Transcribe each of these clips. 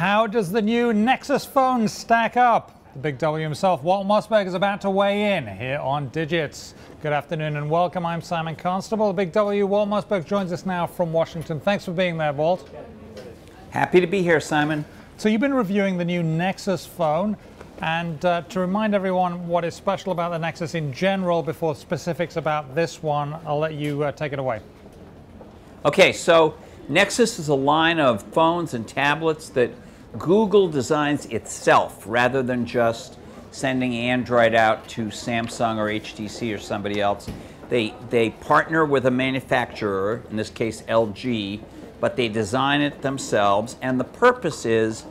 How does the new Nexus phone stack up? The big W himself, Walt Mossberg, is about to weigh in here on Digits. Good afternoon and welcome. I'm Simon Constable. The big W, Walt Mossberg, joins us now from Washington. Thanks for being there, Walt. Happy to be here, Simon. So you've been reviewing the new Nexus phone. And to remind everyone what is special about the Nexus in general before specifics about this one, I'll let you take it away. Okay, so Nexus is a line of phones and tablets that Google designs itself rather than just sending Android out to Samsung or HTC or somebody else. They partner with a manufacturer, in this case LG, but they design it themselves, and the purpose is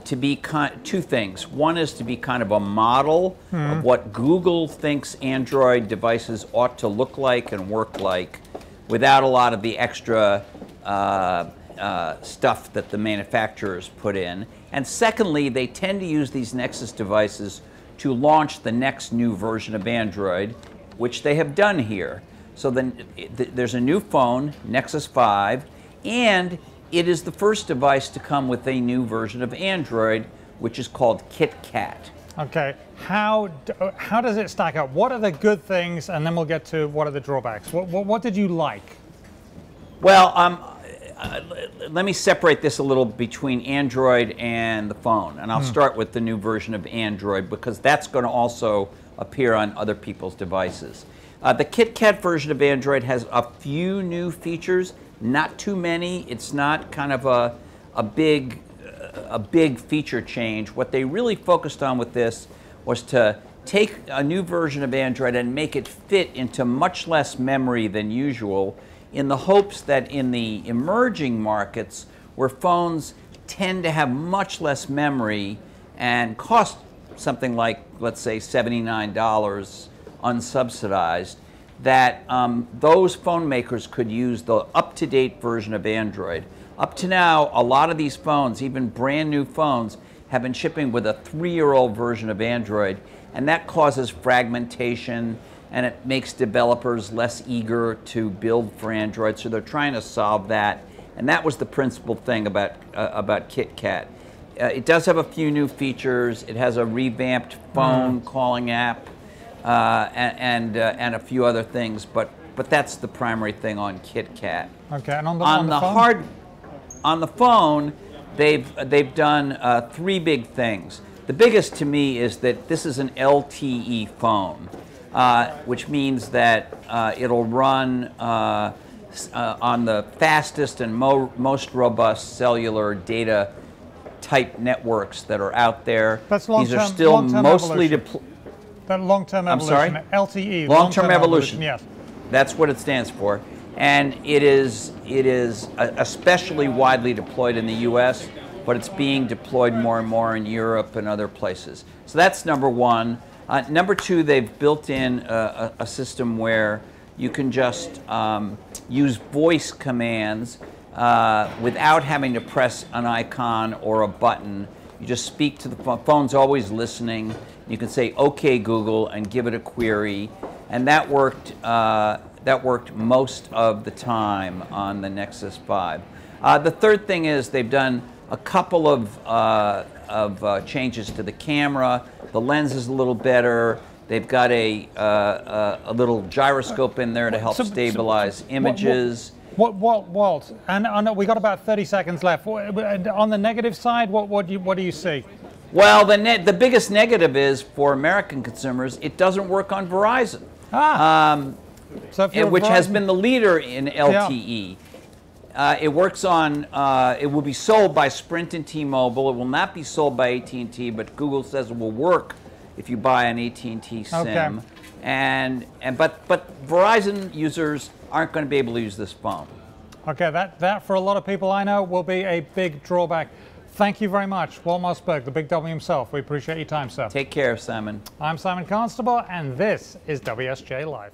to be two things. One is to be kind of a model of what Google thinks Android devices ought to look like and work like without a lot of the extra stuff that the manufacturers put in. And secondly, they tend to use these Nexus devices to launch the next new version of Android, which they have done here. So then there's a new phone, Nexus 5, and it is the first device to come with a new version of Android, which is called KitKat. Okay, how does it stack up? What are the good things, and then we'll get to what are the drawbacks. What did you like? Well, let me separate this a little between Android and the phone, and I'll start with the new version of Android because that's going to also appear on other people's devices. The KitKat version of Android has a few new features. Not too many. It's not kind of a big feature change. What they really focused on with this was to take a new version of Android and make it fit into much less memory than usual, in the hopes that in the emerging markets where phones tend to have much less memory and cost something like, let's say, $79 unsubsidized, that those phone makers could use the up-to-date version of Android. Up to now, a lot of these phones, even brand new phones, have been shipping with a 3-year-old version of Android, and that causes fragmentation, and it makes developers less eager to build for Android, so they're trying to solve that, and that was the principal thing about KitKat. It does have a few new features. It has a revamped phone calling app, and a few other things, but that's the primary thing on KitKat. Okay, and on the phone, they've done 3 big things. The biggest to me is that this is an LTE phone, which means that it'll run on the fastest and most robust cellular data type networks that are out there. That's These are still mostly deployed. That long-term evolution. I'm sorry? LTE. Long-term evolution. Yes. That's what it stands for. And it is especially widely deployed in the US, but it's being deployed more and more in Europe and other places. So that's number one. Number two, they've built in a system where you can just use voice commands without having to press an icon or a button. You just speak to the phone. Phone's always listening. You can say, "Okay, Google," and give it a query, and that worked most of the time on the Nexus 5. The third thing is they've done a couple of changes to the camera. The lens is a little better. They've got a little gyroscope in there to help stabilize images. Walt, and I know we got about 30 seconds left. On the negative side, what do you see? Well, the biggest negative is for American consumers, it doesn't work on Verizon, which has been the leader in LTE. Yeah. It works on. It will be sold by Sprint and T-Mobile. It will not be sold by AT&T, but Google says it will work if you buy an AT&T SIM. Okay. But Verizon users aren't going to be able to use this phone. Okay, that for a lot of people I know will be a big drawback. Thank you very much, Walt Mossberg, the big W himself. We appreciate your time, sir. Take care, Simon. I'm Simon Constable, and this is WSJ Live.